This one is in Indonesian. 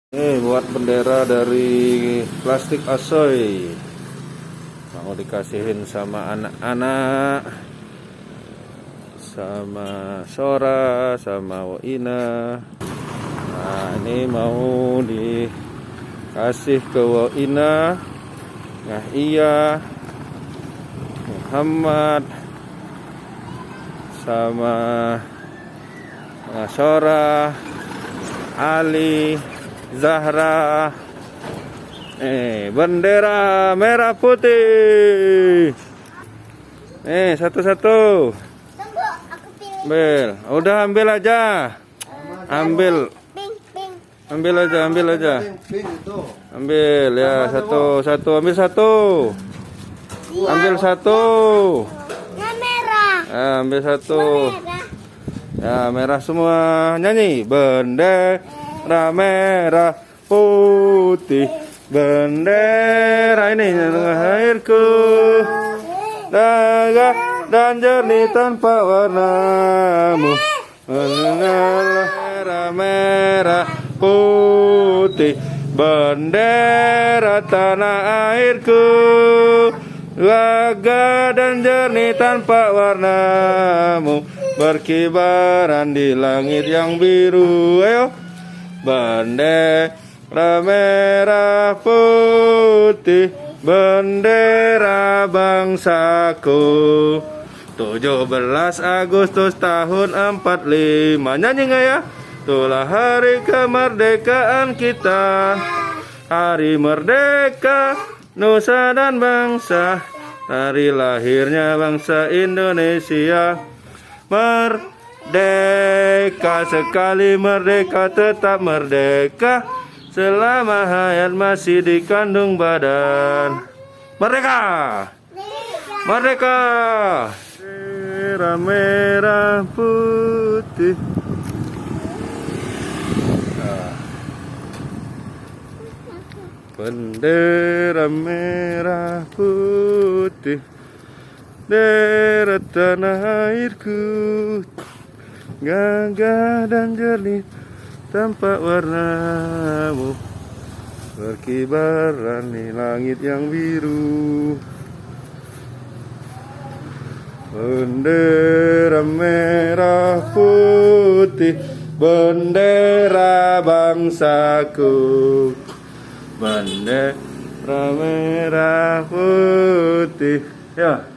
Buat bendera dari plastik asoy. Mau dikasihin sama anak-anak, sama Sora, sama Woina. Nah, ini mau dikasih ke Woina, nah iya, Muhammad, sama Sora, Ali, Zahra. Bendera merah putih. Satu-satu. Tunggu, aku pilih. Ambil. Udah ambil aja. Ambil. Pink. Ambil aja. Pink itu. Ambil ya, satu. Ambil satu. Ambil satu. Yang merah. Ambil satu. Merah. Ya, merah semua. Nyanyi. Bendera merah putih. Bendera ini airku, daga dan jernih tanpa warnamu. Bendera merah putih, bendera tanah airku, daga dan jernih tanpa warnamu, berkibaran di langit yang biru. Ayo, bendera merah putih, bendera bangsaku. 17 Agustus tahun 45. Nyanyi nggak ya? Itulah hari kemerdekaan kita, hari merdeka nusa dan bangsa, hari lahirnya bangsa Indonesia. Merdeka sekali, merdeka tetap merdeka, selama hayat masih dikandung badan. Merdeka! Merdeka! Bendera merah putih. Bendera merah putih, bendera tanah airku, gagah dan jernih tanpa warnamu, berkibaran di langit yang biru. Bendera merah putih, bendera bangsaku, bendera merah putih. Ya.